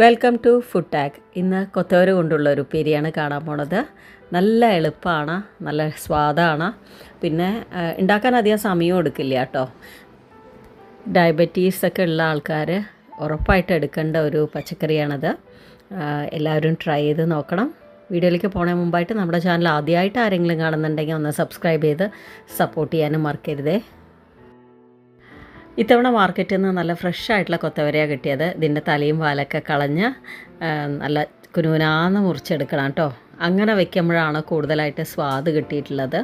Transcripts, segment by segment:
Welcome to food tag. ഇന്ന് കൊത്തവര കൊണ്ടുള്ള ഒരു ഉപ്പേരിയാണ് കാണാൻ പോണത്. നല്ല എളുപ്പമാണ്, നല്ല സ്വാദാണ്, പിന്നെ ഉണ്ടാക്കാൻ അധികം സമയവും എടുക്കില്ല കേട്ടോ. ഡയബറ്റീസൊക്കെ ഉള്ള ആൾക്കാർ ഉറപ്പായിട്ട് എടുക്കേണ്ട ഒരു പച്ചക്കറിയാണത്. എല്ലാവരും ട്രൈ ചെയ്ത് നോക്കണം. വീഡിയോയിലേക്ക് പോണേ മുമ്പായിട്ട് നമ്മുടെ ചാനൽ ആദ്യമായിട്ട് ആരെങ്കിലും കാണുന്നുണ്ടെങ്കിൽ ഒന്ന് സബ്സ്ക്രൈബ് ചെയ്ത് സപ്പോർട്ട് ചെയ്യാനും മറക്കരുതേ. ഇത്തവണ മാർക്കറ്റിൽ നിന്ന് നല്ല ഫ്രഷ് ആയിട്ടുള്ള കൊത്തവരയാണ് കിട്ടിയത്. ഇതിൻ്റെ തലയും വാലൊക്കെ കളഞ്ഞ് നല്ല കുനുകുനാന്ന് മുറിച്ചെടുക്കണം കേട്ടോ. അങ്ങനെ വയ്ക്കുമ്പോഴാണ് കൂടുതലായിട്ട് സ്വാദ് കിട്ടിയിട്ടുള്ളത്.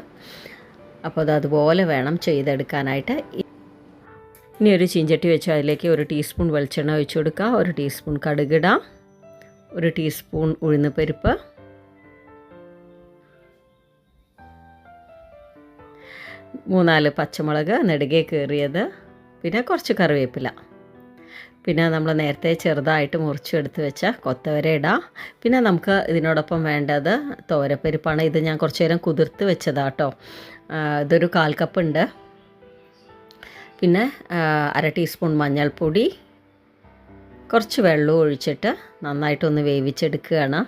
അപ്പോൾ അതുപോലെ വേണം ചെയ്തെടുക്കാനായിട്ട്. ഇനി ഒരു ചീഞ്ചട്ടി വെച്ച് അതിലേക്ക് 1 ടീസ്പൂൺ വെളിച്ചെണ്ണ ഒഴിച്ച് കൊടുക്കുക, 1 ടീസ്പൂൺ കടുകിടാം, 1 ടീസ്പൂൺ ഉഴുന്നുപരിപ്പ്, 3-4 പച്ചമുളക് നെടുകെ കീറിയത്, പിന്നെ കുറച്ച് കറിവേപ്പില, പിന്നെ നമ്മൾ നേരത്തെ ചെറുതായിട്ട് മുറിച്ചെടുത്ത് വെച്ച കൊത്തവര ഇടാം. പിന്നെ നമുക്ക് ഇതിനോടൊപ്പം വേണ്ടത് തോരപ്പരിപ്പാണ്. ഇത് ഞാൻ കുറച്ച് നേരം കുതിർത്ത് വെച്ചതാട്ടോ. ഇതൊരു 1/4 കപ്പ് ഉണ്ട്. പിന്നെ 1/2 ടീസ്പൂൺ മഞ്ഞൾപ്പൊടി, കുറച്ച് വെള്ളം ഒഴിച്ചിട്ട് നന്നായിട്ടൊന്ന് വേവിച്ചെടുക്കുകയാണ്.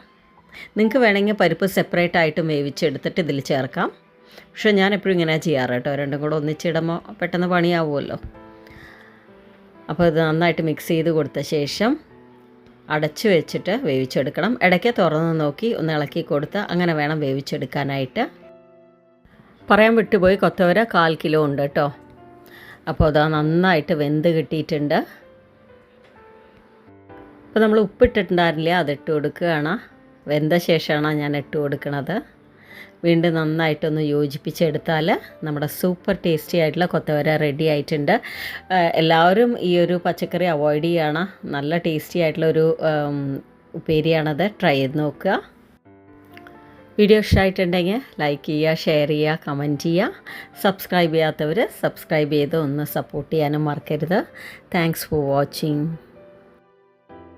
നിങ്ങൾക്ക് വേണമെങ്കിൽ പരിപ്പ് സെപ്പറേറ്റ് ആയിട്ടും വേവിച്ചെടുത്തിട്ട് ഇതിൽ ചേർക്കാം. പക്ഷേ ഞാൻ എപ്പോഴും ഇങ്ങനെ ചെയ്യാറ് കേട്ടോ. രണ്ടും കൂടെ ഒന്നിച്ചിടുമ്പോൾ പെട്ടെന്ന് പണിയാവുമല്ലോ. അപ്പോൾ ഇത് നന്നായിട്ട് മിക്സ് ചെയ്ത് കൊടുത്ത ശേഷം അടച്ച് വെച്ചിട്ട് വേവിച്ചെടുക്കണം. ഇടയ്ക്ക് തുറന്ന് നോക്കി ഒന്ന് ഇളക്കി കൊടുത്ത് അങ്ങനെ വേണം വേവിച്ചെടുക്കാനായിട്ട്. പറയാൻ വിട്ടുപോയി, കൊത്തവര 1/4 കിലോ ഉണ്ട് കേട്ടോ. അപ്പോൾ അത് നന്നായിട്ട് വെന്ത് കിട്ടിയിട്ടുണ്ട്. അപ്പോൾ നമ്മൾ ഉപ്പിട്ടിട്ടുണ്ടായിരുന്നില്ല, അതിട്ട് കൊടുക്കുകയാണ്. വെന്ത ശേഷമാണ് ഞാൻ ഇട്ട് കൊടുക്കുന്നത്. വീണ്ടും നന്നായിട്ടൊന്ന് യോജിപ്പിച്ചെടുത്താൽ നമ്മുടെ സൂപ്പർ ടേസ്റ്റി ആയിട്ടുള്ള കൊത്തവര റെഡി ആയിട്ടുണ്ട്. എല്ലാവരും ഈ ഒരു പച്ചക്കറി അവോയ്ഡ് ചെയ്യണം. നല്ല ടേസ്റ്റി ആയിട്ടുള്ളൊരു ഉപ്പേരിയാണത്. ട്രൈ ചെയ്ത് നോക്കുക. വീഡിയോ ഇഷ്ടമായിട്ടുണ്ടെങ്കിൽ ലൈക്ക് ചെയ്യുക, ഷെയർ ചെയ്യുക, കമൻറ്റ് ചെയ്യുക. സബ്സ്ക്രൈബ് ചെയ്യാത്തവർ സബ്സ്ക്രൈബ് ചെയ്ത് ഒന്ന് സപ്പോർട്ട് ചെയ്യാനും മറക്കരുത്. Thanks for watching.